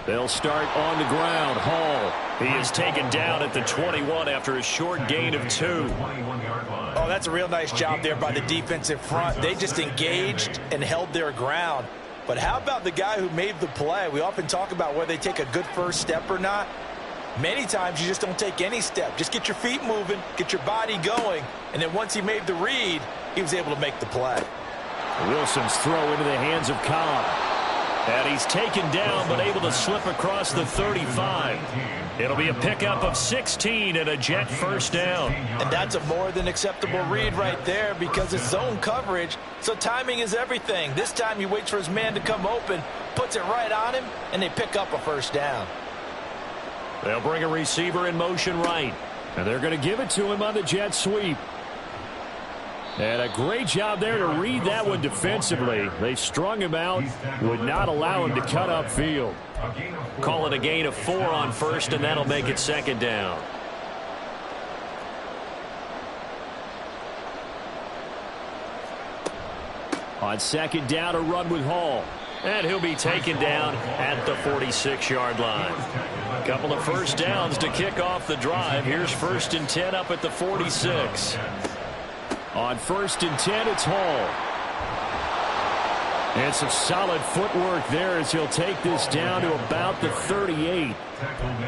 They'll start on the ground. Hall. He is taken down at the 21 after a short gain of 2. Oh, that's a real nice job there by the defensive front. They just engaged and held their ground. But how about the guy who made the play? We often talk about whether they take a good first step or not. Many times you just don't take any step. Just get your feet moving, get your body going, and then once he made the read, he was able to make the play. Wilson's throw into the hands of Cobb. And he's taken down but able to slip across the 35. It'll be a pickup of 16 and a Jet first down. And that's a more than acceptable read right there because it's zone coverage, so timing is everything. This time he waits for his man to come open, puts it right on him, and they pick up a first down. They'll bring a receiver in motion right. And they're going to give it to him on the jet sweep. And a great job there to read that one defensively. They strung him out, would not allow him to cut upfield. Call it a gain of 4 on first, and that'll make it second down. On second down, a run with Hall. And he'll be taken down at the 46-yard line. Couple of first downs to kick off the drive. Here's 1st and 10 up at the 46. On 1st and 10, it's Hall. And some solid footwork there as he'll take this down to about the 38.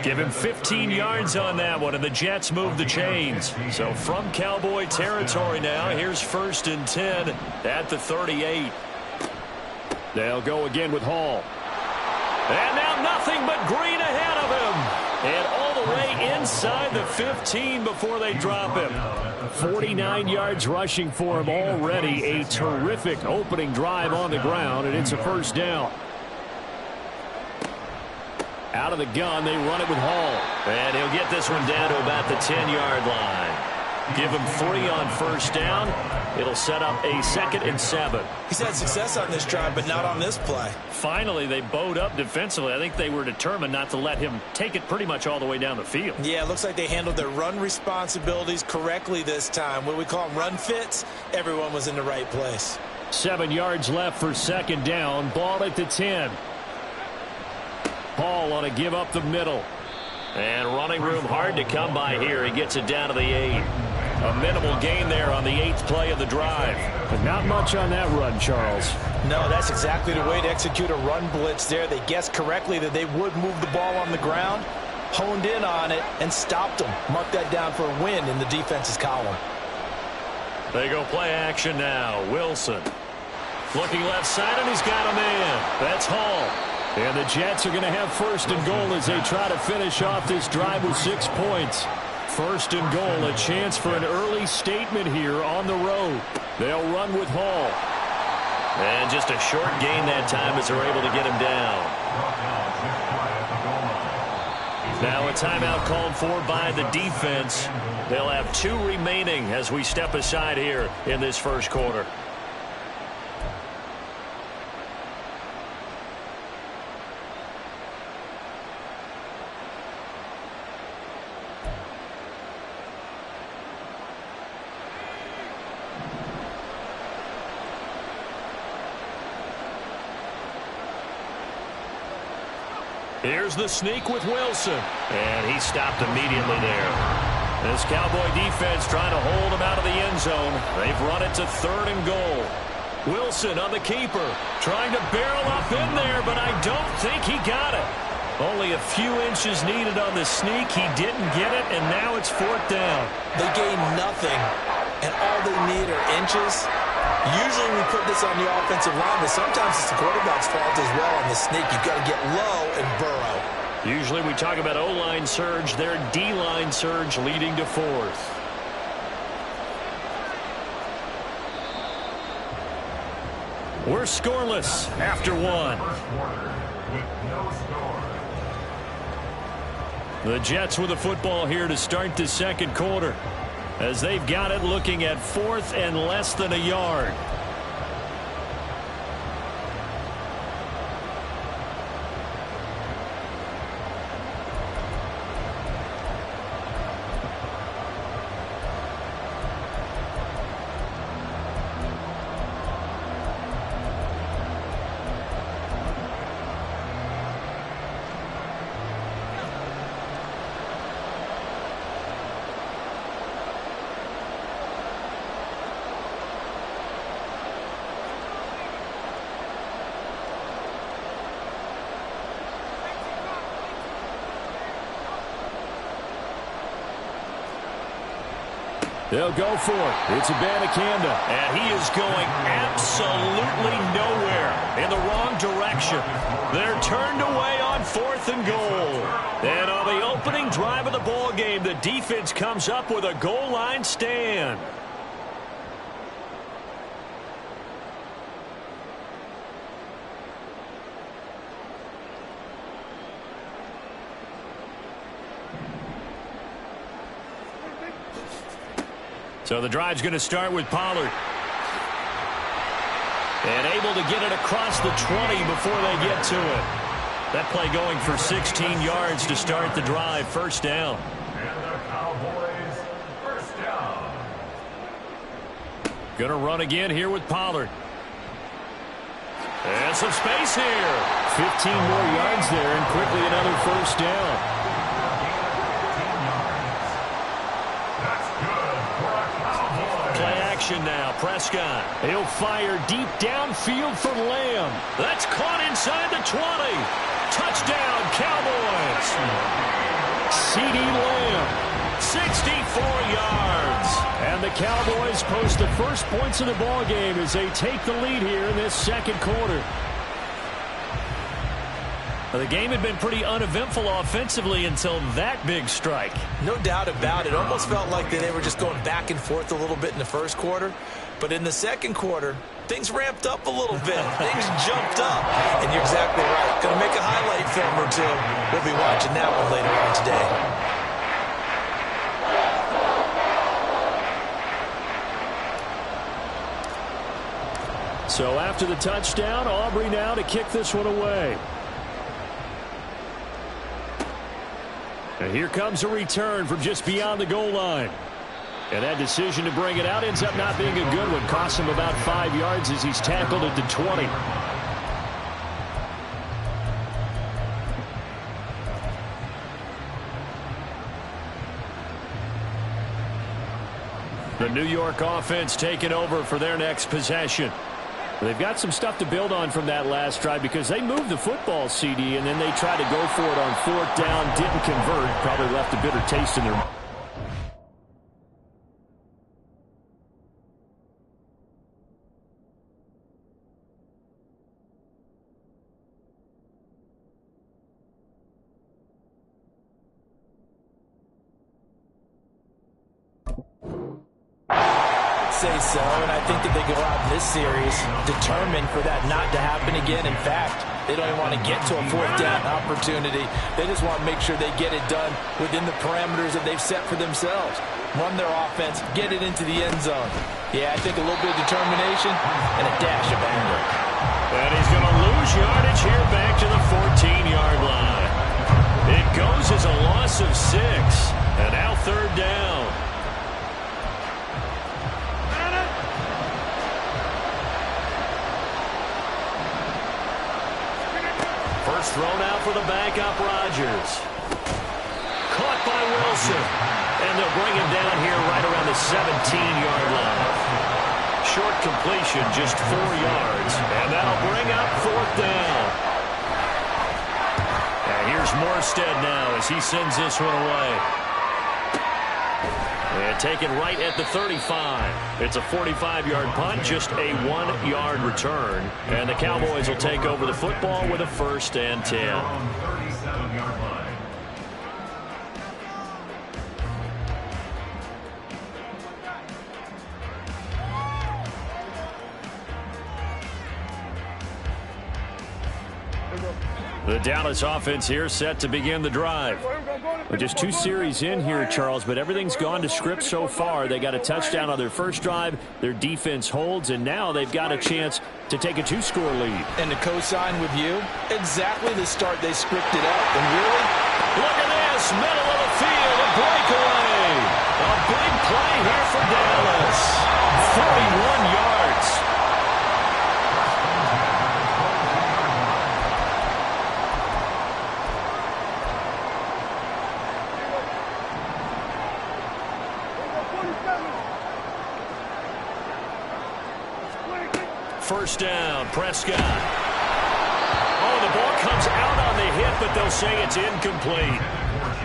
Give him 15 yards on that one, and the Jets move the chains. So from Cowboy territory now, here's 1st and 10 at the 38. They'll go again with Hall. And now nothing but green ahead of him. And all the way inside the 15 before they drop him. 49 yards rushing for him already. A terrific opening drive on the ground, and it's a first down. Out of the gun, they run it with Hall. And he'll get this one down to about the 10-yard line. Give him 3 on first down. It'll set up a 2nd and 7. He's had success on this drive, but not on this play. Finally, they bowed up defensively. I think they were determined not to let him take it pretty much all the way down the field. Yeah, it looks like they handled their run responsibilities correctly this time. What do we call them, run fits? Everyone was in the right place. 7 yards left for second down. Ball at the 10. Hall on a give up the middle. And running room hard to come by here. He gets it down to the 8. A minimal gain there on the 8th play of the drive. But not much on that run, Charles. No, that's exactly the way to execute a run blitz there. They guessed correctly that they would move the ball on the ground, honed in on it, and stopped them. Mark that down for a win in the defense's column. They go play action now. Wilson looking left side, and he's got a man. That's Hall. And the Jets are going to have 1st and goal as they try to finish off this drive with 6 points. 1st and goal, a chance for an early statement here on the road. They'll run with Hall. And just a short gain that time as they're able to get him down. Now a timeout called for by the defense. They'll have 2 remaining as we step aside here in this first quarter. Here's the sneak with Wilson. And he stopped immediately there. This Cowboy defense trying to hold him out of the end zone. They've run it to 3rd and goal. Wilson on the keeper. Trying to barrel up in there, but I don't think he got it. Only a few inches needed on the sneak. He didn't get it, and now it's 4th down. They gained nothing, and all they need are inches. Usually we put this on the offensive line, but sometimes it's the quarterback's fault as well on the sneak. You've got to get low and burrow. Usually we talk about O-line surge. Their D-line surge leading to 4th. We're scoreless after 1. The Jets with the football here to start the second quarter, as they've got it looking at 4th and less than a yard. They'll go for it. It's Abanikanda. And he is going absolutely nowhere in the wrong direction. They're turned away on 4th and goal. And on the opening drive of the ball game, the defense comes up with a goal line stand. So the drive's going to start with Pollard. And able to get it across the 20 before they get to it. That play going for 16 yards to start the drive. First down. And the Cowboys, first down. Going to run again here with Pollard. And some space here. 15 more yards there and quickly another first down. Now Prescott, he'll fire deep downfield for Lamb. That's caught inside the 20. Touchdown Cowboys. CeeDee Lamb, 64 yards, and the Cowboys post the first points of the ball game as they take the lead here in this second quarter. The game had been pretty uneventful offensively until that big strike. No doubt about it. Almost felt like they were just going back and forth a little bit in the first quarter. But in the second quarter, things ramped up a little bit. Things jumped up. And you're exactly right. Going to make a highlight film or two. We'll be watching that one later on today. So after the touchdown, Aubrey now to kick this one away. And here comes a return from just beyond the goal line. And that decision to bring it out ends up not being a good one. Costs him about 5 yards as he's tackled at the 20. The New York offense taking over for their next possession. They've got some stuff to build on from that last drive because they moved the football, CD, and then they tried to go for it on 4th down, didn't convert, probably left a bitter taste in their mouth. Say so, and I think that they go out in this series determined for that not to happen again. In fact, they don't even want to get to a 4th down opportunity. They just want to make sure they get it done within the parameters that they've set for themselves. Run their offense, get it into the end zone. Yeah, I think a little bit of determination and a dash of anger. And he's going to lose yardage here back to the 14-yard line. It goes as a loss of 6, and now 3rd down. First thrown out for the backup, Rodgers. Caught by Wilson. And they'll bring him down here right around the 17-yard line. Short completion, just 4 yards. And that'll bring up 4th down. And here's Morstead now as he sends this one away. And taken right at the 35. It's a 45-yard punt, just a 1-yard return. And the Cowboys will take over the football with a 1st and 10. 37-yard line. The Dallas offense here set to begin the drive. Well, just 2 series in here, Charles, but everything's gone to script so far. They got a touchdown on their first drive. Their defense holds, and now they've got a chance to take a 2-score lead. And to co-sign with you, exactly the start they scripted up. And really, look at this, middle of the field, a breakaway. A big play here for Dallas. 41 yards. First down, Prescott. Oh, the ball comes out on the hit, but they'll say it's incomplete.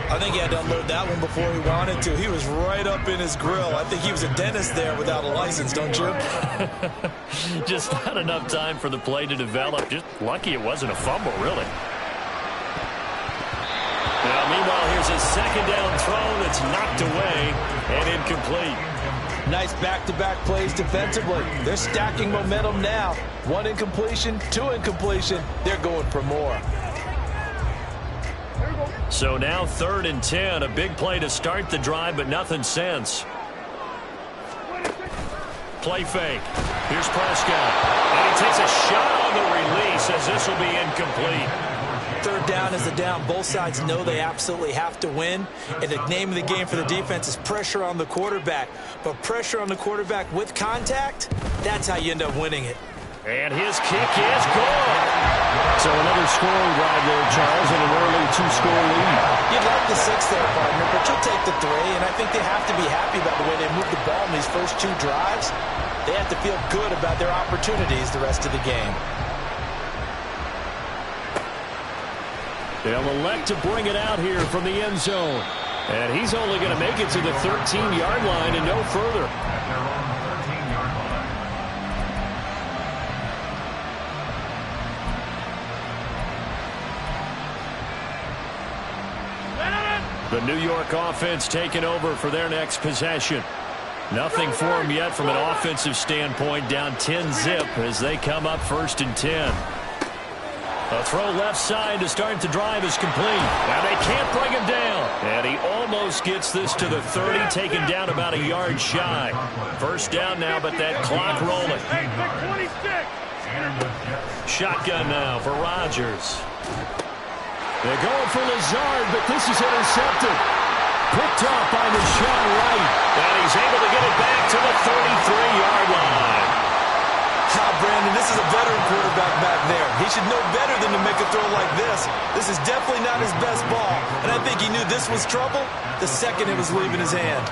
I think he had to unload that one before he wanted to. He was right up in his grill. I think he was a dentist there without a license, don't you? Just not enough time for the play to develop. Just lucky it wasn't a fumble, really. Now, meanwhile, here's a second down throw that's knocked away and incomplete. Nice back-to-back plays defensively. They're stacking momentum now. 1 incompletion, 2 incompletion. They're going for more. So now 3rd and 10. A big play to start the drive, but nothing since. Play fake. Here's Prescott. And he takes a shot on the release as this will be incomplete. 3rd down is the down. Both sides know they absolutely have to win. And the name of the game for the defense is pressure on the quarterback. But pressure on the quarterback with contact, that's how you end up winning it. And his kick is good. So another scoring drive there, Charles, and an early 2-score lead. You'd like the 6 there, partner, but you'll take the 3. And I think they have to be happy about the way they moved the ball in these first 2 drives. They have to feel good about their opportunities the rest of the game. They'll elect to bring it out here from the end zone. And he's only going to make it to the 13-yard line and no further. The New York offense taking over for their next possession. Nothing for them yet from an offensive standpoint. Down 10-zip as they come up 1st and 10. A throw left side to start the drive is complete. Now they can't bring him down. And he almost gets this to the 30, taken down about a yard shy. 1st down now, but that clock rolling. Shotgun now for Rodgers. They're going for Lazard, but this is intercepted. Picked off by Rashawn Wright. And he's able to get it back to the 33-yard line. Brandon, this is a veteran quarterback back there. He should know better than to make a throw like this. This is definitely not his best ball. And I think he knew this was trouble the second it was leaving his hand.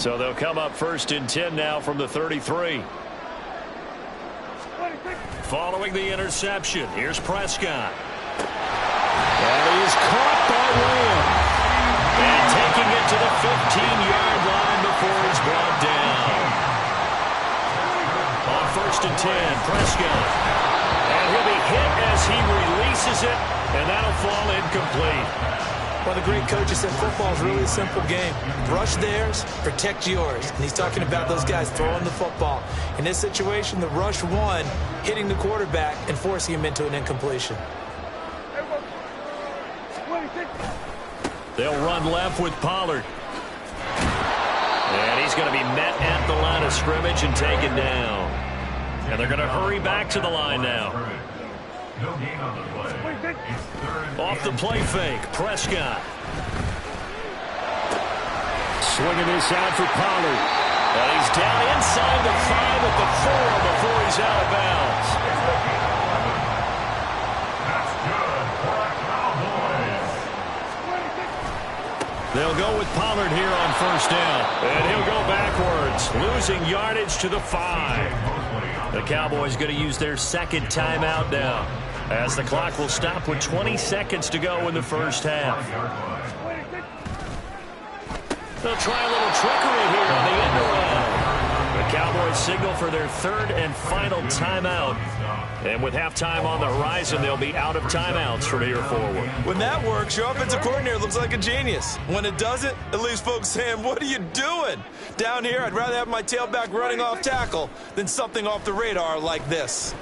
So they'll come up 1st and 10 now from the 33. Following the interception, here's Prescott. And he's caught by Lamb. And taking it to the 15-yard line before he's brought down. On 1st and 10, Prescott. And he'll be hit as he releases it, and that'll fall incomplete. Well, the great coaches said football is really a simple game. Rush theirs, protect yours. And he's talking about those guys throwing the football. In this situation, the rush won, hitting the quarterback and forcing him into an incompletion. They'll run left with Pollard. And he's going to be met at the line of scrimmage and taken down. And they're going to hurry back to the line now. Off the play fake, Prescott. Swinging this out for Pollard. And he's down inside the 5 at the 4 before he's out of bounds. They'll go with Pollard here on 1st down. And he'll go backwards, losing yardage to the 5. The Cowboys going to use their 2nd timeout now, as the clock will stop with 20 seconds to go in the 1st half. They'll try a little trickery here on the end around. The Cowboys signal for their 3rd and final timeout. And with halftime on the horizon, they'll be out of timeouts from here forward. When that works, your offensive coordinator looks like a genius. When it doesn't, it leaves folks saying, what are you doing? Down here, I'd rather have my tailback running off tackle than something off the radar like this.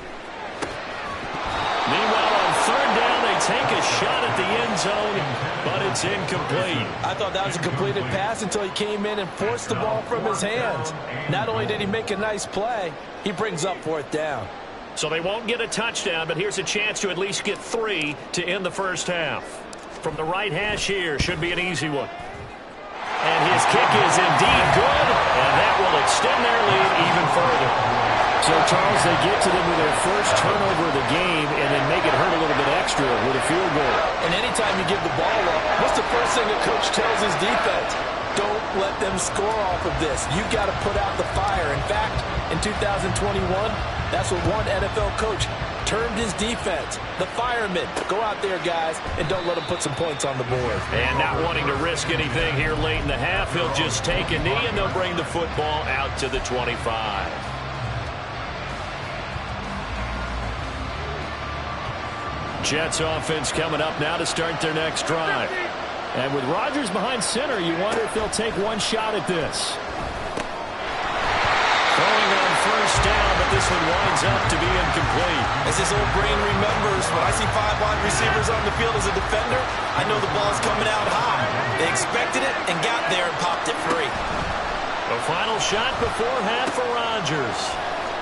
Meanwhile, on 3rd down, they take a shot at the end zone, but it's incomplete. I thought that was a completed pass until he came in and forced the ball from his hands. Not only did he make a nice play, he brings up 4th down. So they won't get a touchdown, but here's a chance to at least get 3 to end the 1st half. From the right hash here, should be an easy one. And his kick is indeed good, and that will extend their lead even further. So, Charles, they get to them with their first turnover of the game and then make it hurt a little bit extra with a field goal. And anytime you give the ball up, what's the first thing a coach tells his defense? Don't let them score off of this. You've got to put out the fire. In fact, in 2021, that's what one NFL coach termed his defense. The firemen. Go out there, guys, and don't let them put some points on the board. And not wanting to risk anything here late in the half, he'll just take a knee, and they'll bring the football out to the 25. Jets offense coming up now to start their next drive. And with Rodgers behind center, you wonder if they'll take one shot at this. Throwing on first down, but this one winds up to be incomplete. As his old brain remembers, when I see 5 wide receivers on the field as a defender, I know the ball's coming out high. They expected it and got there and popped it free. A final shot before half for Rodgers.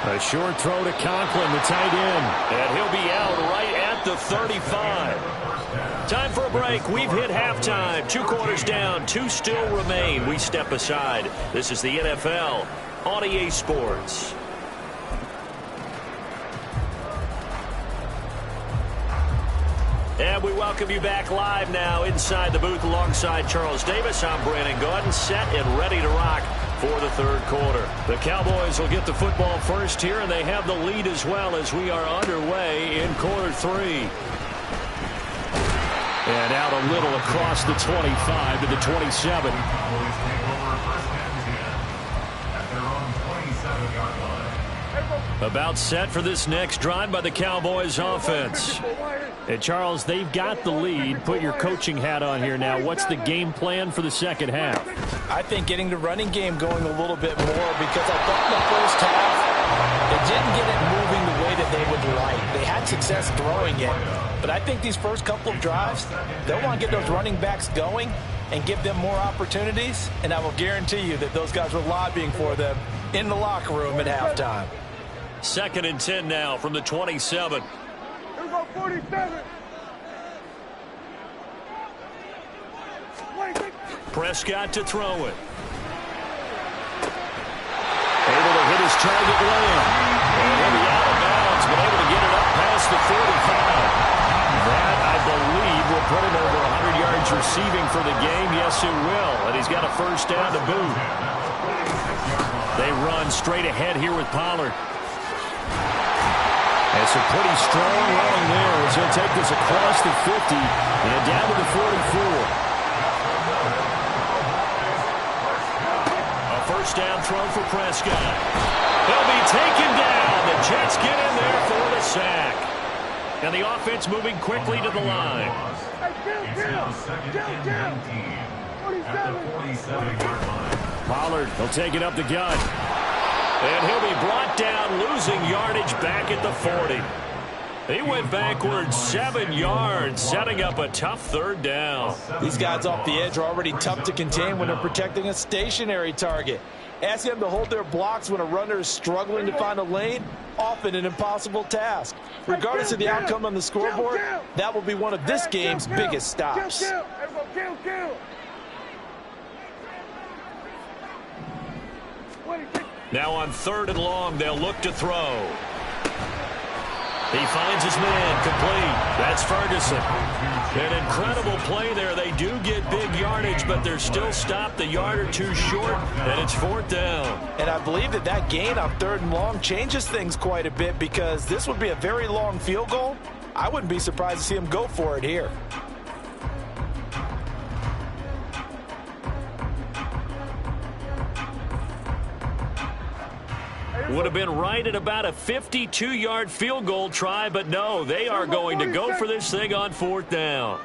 A short throw to Conklin, the tight end. And he'll be out right at the 35. Time for a break. We've hit halftime. 2 quarters down. 2 still remain. We step aside. This is the NFL on EA Sports. And we welcome you back live now inside the booth alongside Charles Davis. I'm Brandon Gaudin, set and ready to rock for the third quarter. The Cowboys will get the football first here, and they have the lead as well as we are underway in quarter 3. And out a little across the 25 to the 27. About set for this next drive by the Cowboys offense. And Charles, they've got the lead. Put your coaching hat on here now. What's the game plan for the second half? I think getting the running game going a little bit more, because I thought in the first half they didn't get it moving the way that they would like. They had success throwing it, but I think these first couple of drives, they'll want to get those running backs going and give them more opportunities, and I will guarantee you that those guys were lobbying for them in the locker room at halftime. 2nd and 10 now from the 27. Here we go, 47. Prescott to throw it. Able to hit his target Lamb. And he'll be out of bounds, but able to get it up past the 45. That, I believe, will put him over 100 yards receiving for the game. Yes, it will. And he's got a first down to boot. They run straight ahead here with Pollard. It's a pretty strong run there as he'll take this across the 50 and down to the 44. A first down throw for Prescott. He'll be taken down. The Jets get in there for the sack. And the offense moving quickly to the line. Pollard will take it up the gut. And he'll be brought down, losing yardage back at the 40. He went backwards 7 yards, setting up a tough third down. These guys off the edge are already tough to contain when they're protecting a stationary target. Ask them to hold their blocks when a runner is struggling to find a lane, often an impossible task. Regardless of the outcome on the scoreboard, that will be one of this game's biggest stops. Now on 3rd and long, they'll look to throw. He finds his man complete. That's Ferguson. An incredible play there. They do get big yardage, but they're still stopped a yard or two short, and it's 4th down. And I believe that gain on 3rd and long changes things quite a bit, because this would be a very long field goal. I wouldn't be surprised to see him go for it here. Would have been right at about a 52-yard field goal try, but no, they are going to go for this thing on 4th down.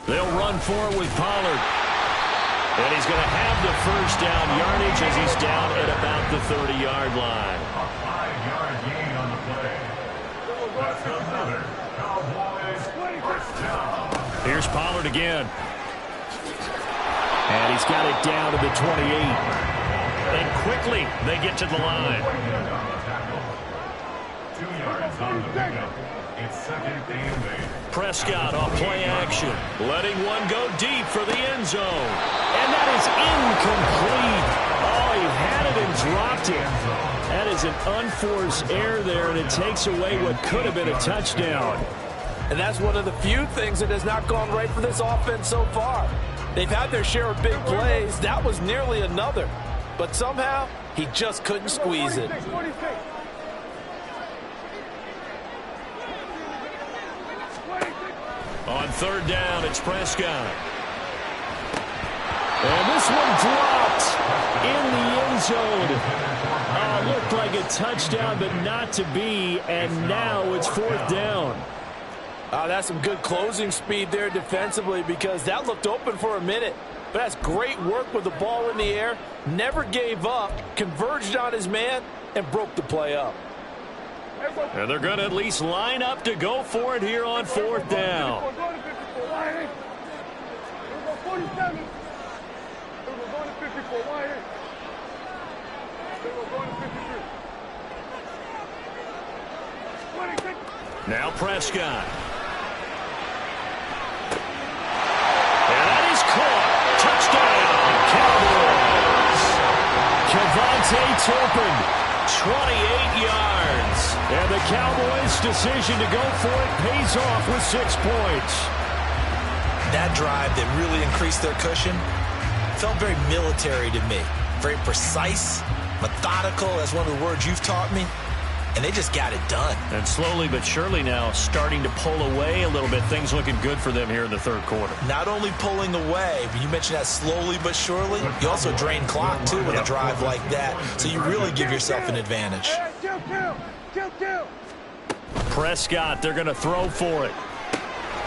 They'll run forward with Pollard. And he's going to have the first down yardage as he's down at about the 30-yard line. A 5-yard gain on the play. That's another Cowboys first down. Here's Pollard again. And he's got it down to the 28. And quickly, they get to the line. 2 yards on the pickup. It's 2nd and 8. Prescott off play action. action. Letting one go deep for the end zone. And that is incomplete. Oh, he had it and dropped it. That is an unforced error there, and it takes away what could have been a touchdown. And that's one of the few things that has not gone right for this offense so far. They've had their share of big plays. That was nearly another. But somehow, he just couldn't squeeze it. On third down, it's Prescott. And this one dropped in the end zone. Looked like a touchdown, but not to be. And now it's fourth down. That's some good closing speed there defensively, because that looked open for a minute. But that's great work with the ball in the air. Never gave up, converged on his man, and broke the play up. And they're going to at least line up to go for it here on fourth down. Now Prescott. And that is caught. Touchdown, Cowboys. Kevontae Turpin, 28 yards. And the Cowboys' decision to go for it pays off with 6 points. That drive that really increased their cushion felt very military to me. Very precise, methodical. That's one of the words you've taught me. And they just got it done. And slowly but surely now starting to pull away a little bit. Things looking good for them here in the third quarter. Not only pulling away, but you mentioned that slowly but surely. You also drain clock, too, with a drive like that. So you really give yourself an advantage. Prescott, they're going to throw for it.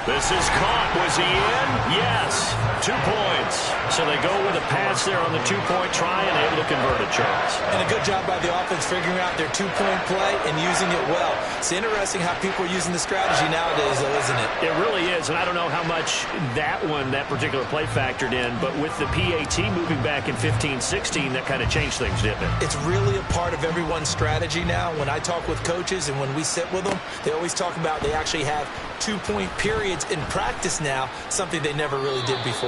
This is caught. Was he in? Yes. 2 points. So they go with a pass there on the 2-point try and able to convert it, Charles. And a good job by the offense figuring out their 2-point play and using it well. It's interesting how people are using the strategy nowadays, though, isn't it? It really is, and I don't know how much that particular play factored in, but with the PAT moving back in 15-16, that kind of changed things, didn't it? It's really a part of everyone's strategy now. When I talk with coaches and when we sit with them, they always talk about they actually have 2-point periods in practice now, something they never really did before.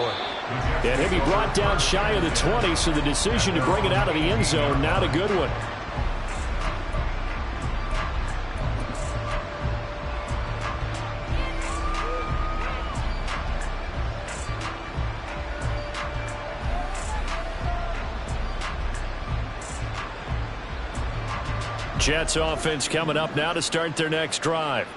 And he'll be brought down shy of the 20, so the decision to bring it out of the end zone, not a good one. Jets offense coming up now to start their next drive.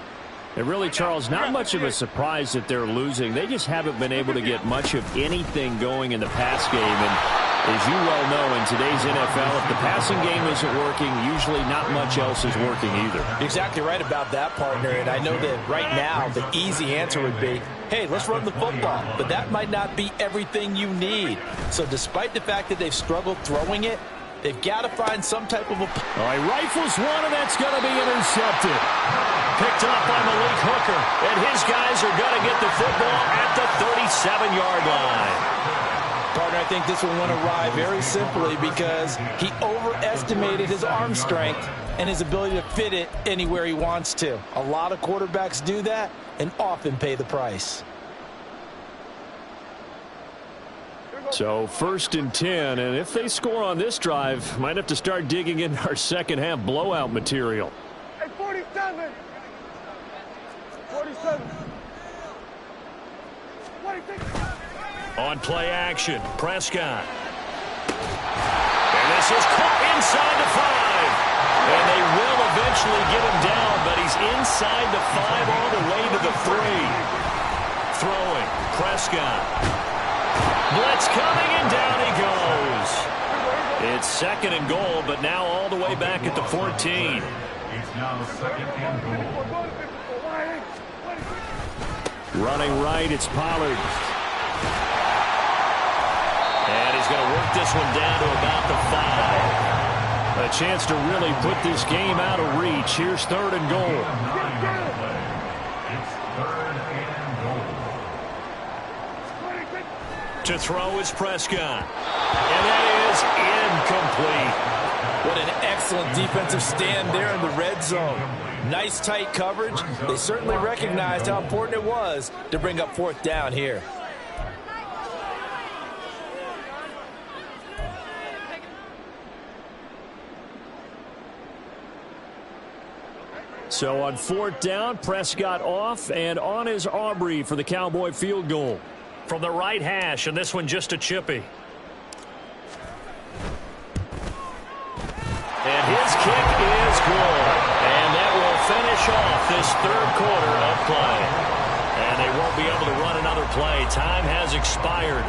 And really, Charles, not much of a surprise that they're losing. They just haven't been able to get much of anything going in the pass game. And as you well know, in today's NFL, if the passing game isn't working, usually not much else is working either. Exactly right about that, partner. And I know that right now the easy answer would be, hey, let's run the football. But that might not be everything you need. So despite the fact that they've struggled throwing it, they've got to find some type of a... All right, rifles one, and that's going to be intercepted. Picked up by Malik Hooker, and his guys are going to get the football at the 37-yard line. Partner, I think this one went awry very simply because he overestimated his arm strength and his ability to fit it anywhere he wants to. A lot of quarterbacks do that and often pay the price. So 1st and 10, and if they score on this drive, might have to start digging into our second half blowout material. Hey, 47. 47. 46. On play action, Prescott. And this is caught inside the 5. And they will eventually get him down, but he's inside the 5 all the way to the 3. Throwing, Prescott. Blitz coming, and down he goes. It's 2nd and goal, but now all the way back at the 14. It's now 2nd and goal. Running right, it's Pollard. And he's going to work this one down to about the 5. A chance to really put this game out of reach. Here's 3rd and goal. It's 3rd and goal. To throw is Prescott. And that is incomplete. What an excellent defensive stand there in the red zone. Nice tight coverage. They certainly recognized how important it was to bring up fourth down here. So on fourth down, Prescott off, and on is Aubrey for the Cowboy field goal. From the right hash, and this one just a chippy. And his kick is good. And that will finish off this third quarter of play. And they won't be able to run another play. Time has expired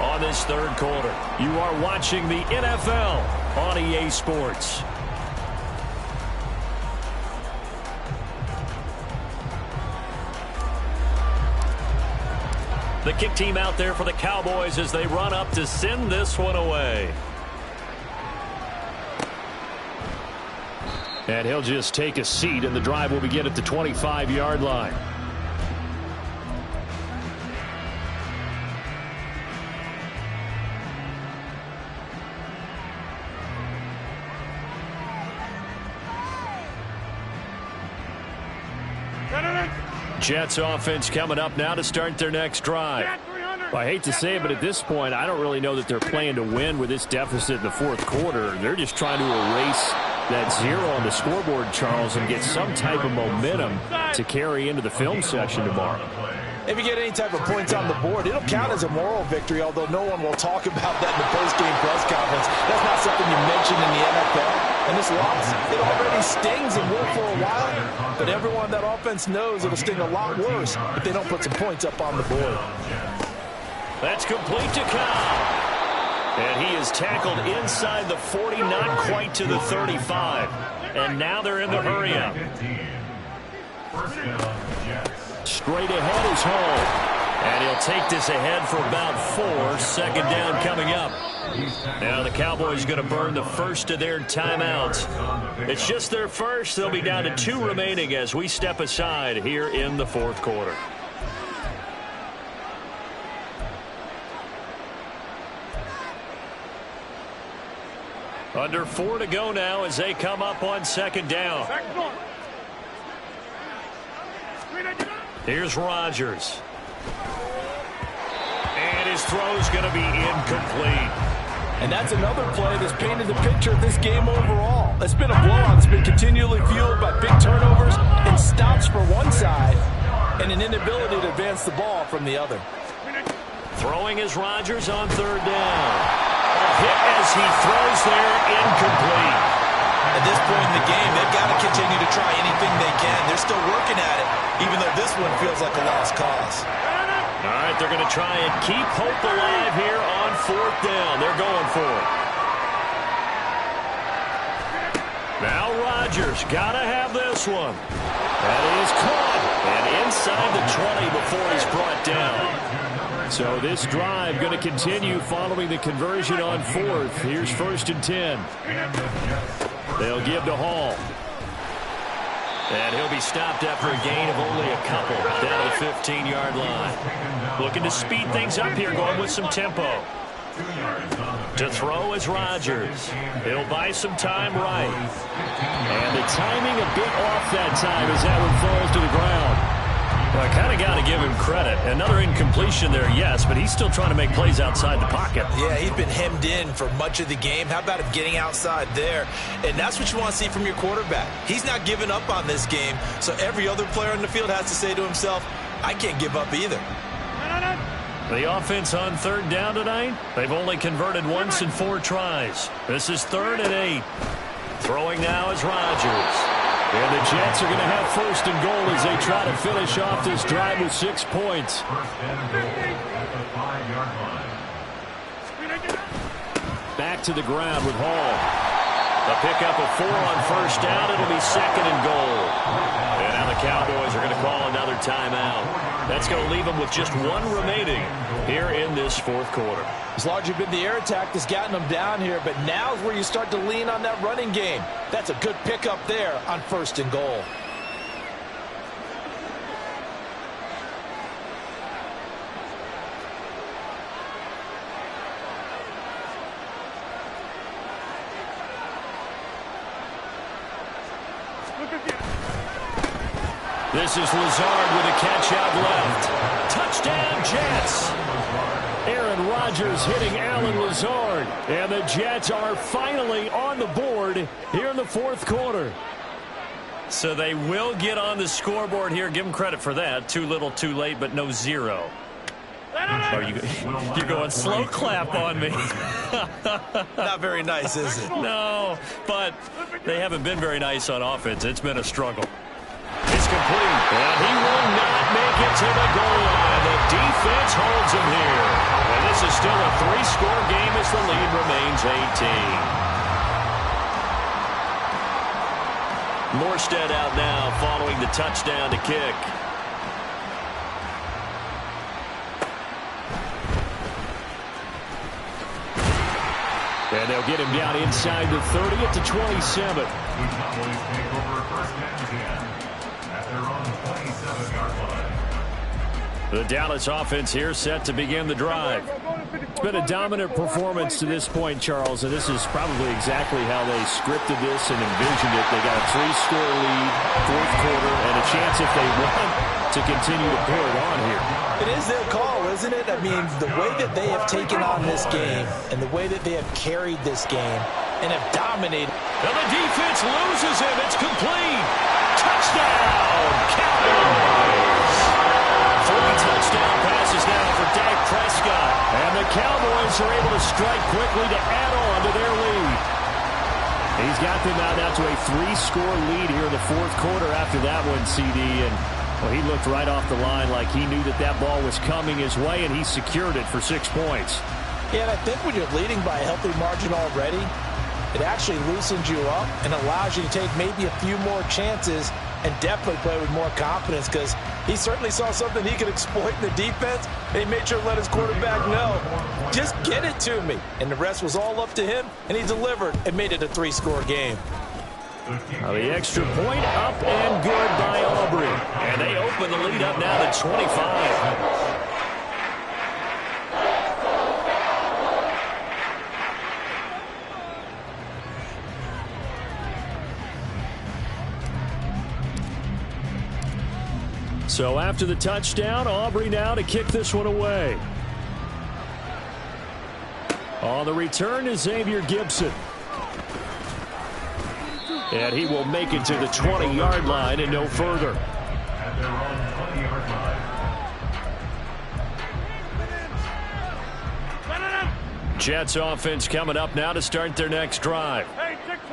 on this third quarter. You are watching the NFL on EA Sports. The kick team out there for the Cowboys as they run up to send this one away. And he'll just take a seat, and the drive will begin at the 25-yard line. Jets offense coming up now to start their next drive. Well, I hate to say it, but at this point, I don't really know that they're playing to win with this deficit in the fourth quarter. They're just trying to erase that zero on the scoreboard, Charles, and get some type of momentum to carry into the film session tomorrow. If you get any type of points on the board, it'll count as a moral victory, although no one will talk about that in the post-game press conference. That's not something you mention in the NFL. And this loss, it already stings and will for a while, but everyone on that offense knows it'll sting a lot worse if they don't put some points up on the board. That's complete to Cobb. And he is tackled inside the 40, not quite to the 35. And now they're in the hurry-up. Straight ahead is Hall. And he'll take this ahead for about 4. Second down coming up. Now the Cowboys going to burn the first of their timeouts. It's just their first. They'll be down to 2 remaining as we step aside here in the fourth quarter. Under 4 to go now as they come up on second down. Here's Rodgers. And his throw's going to be incomplete. And that's another play that's painted the picture of this game overall. It's been a blowout. It's been continually fueled by big turnovers and stops for one side and an inability to advance the ball from the other. Throwing is Rodgers on third down. A hit as he throws there, incomplete. At this point in the game, they've got to continue to try anything they can. They're still working at it, even though this one feels like a lost cause. All right, they're going to try and keep hope alive here on fourth down. They're going for it. Now Rodgers got to have this one. That is caught. And inside the 20 before he's brought down. So this drive going to continue following the conversion on fourth. Here's 1st and 10. They'll give to Hall. And he'll be stopped after a gain of only a couple down to the 15-yard line. Looking to speed things up here, going with some tempo. To throw is Rodgers. He'll buy some time right. And the timing a bit off that time as that one falls to the ground. Well, I kind of got to give him credit. Another incompletion there, yes, but he's still trying to make plays outside the pocket. Yeah, he's been hemmed in for much of the game. How about him getting outside there? And that's what you want to see from your quarterback. He's not giving up on this game, so every other player on the field has to say to himself, I can't give up either. The offense on third down tonight, they've only converted once in 4 tries. This is 3rd and 8. Throwing now is Rodgers. And the Jets are going to have 1st and goal as they try to finish off this drive with 6 points. Back to the ground with Hall. A pickup of 4 on 1st down. It'll be 2nd and goal. And now the Cowboys are going to call another timeout. That's going to leave them with just 1 remaining here in this fourth quarter. It's largely been the air attack that's gotten them down here, but now's where you start to lean on that running game. That's a good pickup there on 1st and goal. This is Lazard with a catch out left. Touchdown, Jets. Aaron Rodgers hitting Allen Lazard. And the Jets are finally on the board here in the fourth quarter. So they will get on the scoreboard here. Give them credit for that. Too little, too late, but no zero. You're going slow clap on me. Not very nice, is it? No, but they haven't been very nice on offense. It's been a struggle. It's complete, and he will not make it to the goal line. The defense holds him here. And this is still a 3-score game as the lead remains 18. Morstead out now following the touchdown to kick. And they'll get him down inside the 30 at the 27. The Cowboys take over first and 10 at their own 27-yard line. The Dallas offense here set to begin the drive. It's been a dominant performance to this point, Charles, and this is probably exactly how they scripted this and envisioned it. They got a 3-score lead, fourth quarter, and a chance if they want to continue to pour it on here. It is their call, isn't it? I mean, the way that they have taken on this game and the way that they have carried this game and have dominated. And the defense loses him. It's complete. Touchdown, Cowboys. 3 touchdown passes now for Dak Prescott. And the Cowboys are able to strike quickly to add on to their lead. He's got them out now to a 3-score lead here in the fourth quarter after that one, CD. And well, he looked right off the line like he knew that that ball was coming his way, and he secured it for 6 points. Yeah, and I think when you're leading by a healthy margin already, it actually loosens you up and allows you to take maybe a few more chances and definitely play with more confidence, because he certainly saw something he could exploit in the defense, and he made sure to let his quarterback know, just get it to me. And the rest was all up to him, and he delivered and made it a 3-score game. The extra point up and good by Aubrey. And they open the lead up now to 25. So after the touchdown, Aubrey now to kick this one away. On the return is Xavier Gibson. And he will make it to the 20-yard line and no further. At their own 20-yard line. Jets offense coming up now to start their next drive.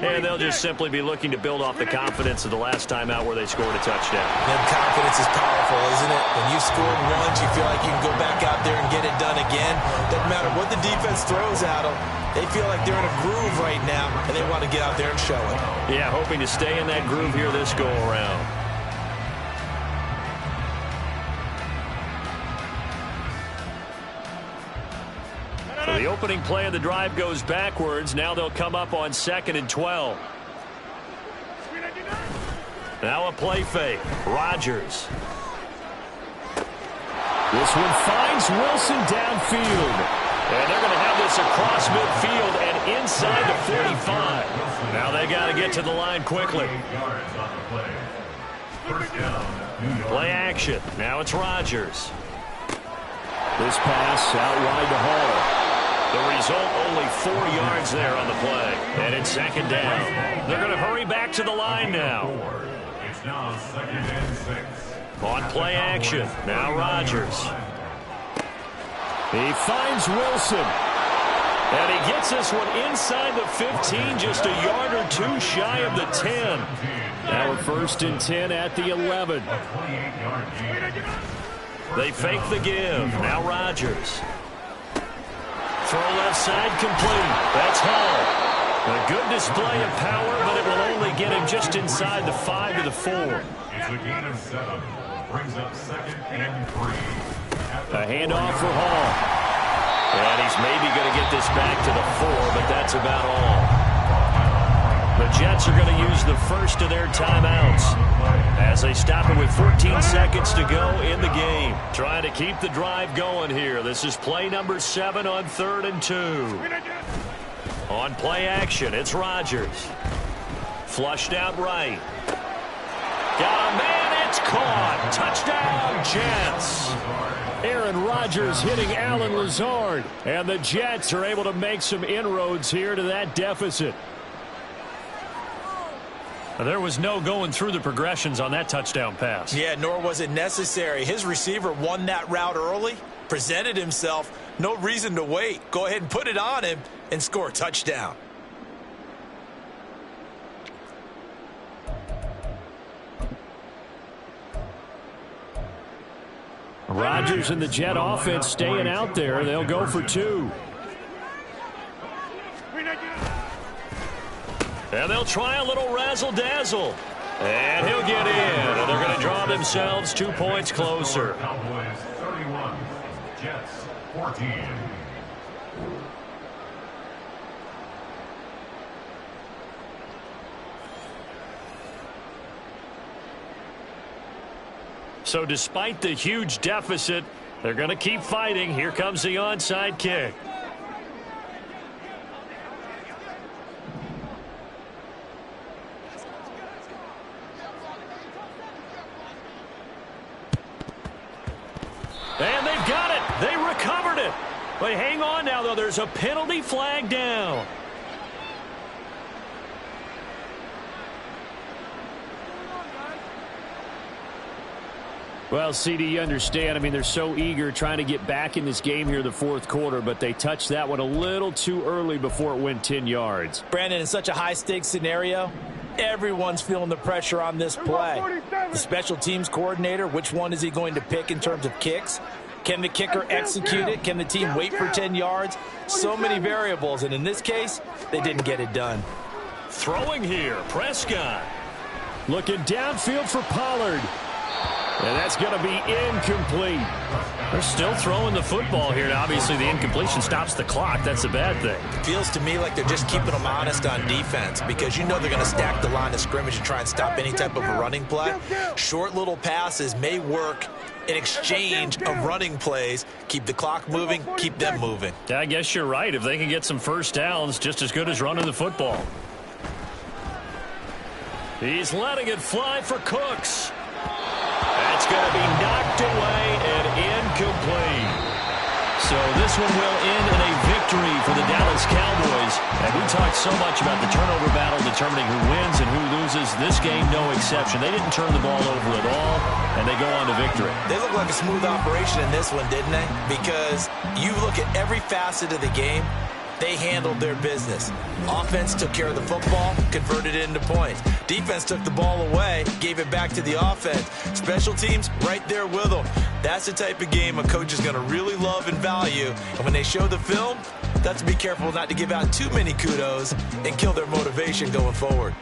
And they'll just simply be looking to build off the confidence of the last time out where they scored a touchdown. That confidence is powerful, isn't it? When you scored once, you feel like you can go back out there and get it done again. Doesn't matter what the defense throws at them. They feel like they're in a groove right now, and they want to get out there and show it. Yeah, hoping to stay in that groove here this go-around. So the opening play of the drive goes backwards. Now they'll come up on 2nd and 12. Now a play fake. Rodgers. This one finds Wilson downfield. And they're going to have this across midfield and inside the 45. Now they got to get to the line quickly. Play action. Now it's Rodgers. This pass out wide to Hall. The result, only 4 yards there on the play. And it's 2nd down. They're going to hurry back to the line now. It's now 2nd and 6. On play action. Now Rodgers. He finds Wilson. And he gets this one inside the 15, just a yard or 2 shy of the 10. Now a 1st and 10 at the 11. They fake the give. Now Rodgers. Throw left side complete. That's Hall. A good display of power, but it will only get him just inside the 5 to the 4. It's a gain of 7. Brings up 2nd and 3. A handoff for Hall. And he's maybe going to get this back to the 4, but that's about all. The Jets are going to use the first of their timeouts as they stop it with 14 seconds to go in the game. Trying to keep the drive going here. This is play number 7 on 3rd and 2. On play action, it's Rodgers. Flushed out right. Got a man at It's caught. Touchdown, Jets. Aaron Rodgers hitting Allen Lazard. And the Jets are able to make some inroads here to that deficit. There was no going through the progressions on that touchdown pass. Yeah, nor was it necessary. His receiver won that route early, presented himself. No reason to wait. Go ahead and put it on him and score a touchdown. Rodgers and the Jet offense staying out there. They'll go for 2. And they'll try a little razzle-dazzle. And he'll get in. And they're going to draw themselves 2 points closer. Cowboys 31, Jets 14. So despite the huge deficit, they're going to keep fighting. Here comes the onside kick. And they've got it. They recovered it. But hang on now, though. There's a penalty flag down. Well, CD, you understand. I mean, they're so eager trying to get back in this game here in the fourth quarter, but they touched that one a little too early before it went 10 yards. Brandon, in such a high-stakes scenario, everyone's feeling the pressure on this play. The special teams coordinator, which one is he going to pick in terms of kicks? Can the kicker execute it? Can the team wait for 10 yards? So many variables, and in this case, they didn't get it done. Throwing here, Prescott. Looking downfield for Pollard. And that's going to be incomplete. They're still throwing the football here. Obviously, the incompletion stops the clock. That's a bad thing. It feels to me like they're just keeping them honest on defense because you know they're going to stack the line of scrimmage and try and stop any type of a running play. Short little passes may work in exchange of running plays. Keep the clock moving, keep them moving. Yeah, I guess you're right. If they can get some first downs, just as good as running the football. He's letting it fly for Cooks. That's going to be knocked away and incomplete. So this one will end in a victory for the Dallas Cowboys. And we talked so much about the turnover battle determining who wins and who loses. This game, no exception. They didn't turn the ball over at all, and they go on to victory. They look like a smooth operation in this one, didn't they? Because you look at every facet of the game, they handled their business. Offense took care of the football, converted it into points. Defense took the ball away, gave it back to the offense. Special teams, right there with them. That's the type of game a coach is going to really love and value. And when they show the film, that's to be careful not to give out too many kudos and kill their motivation going forward.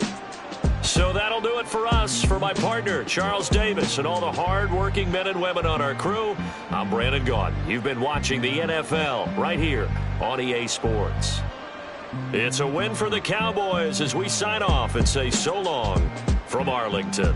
So that'll do it for us. For my partner, Charles Davis, and all the hard-working men and women on our crew, I'm Brandon Gaudin. You've been watching the NFL right here on EA Sports. It's a win for the Cowboys as we sign off and say so long from Arlington.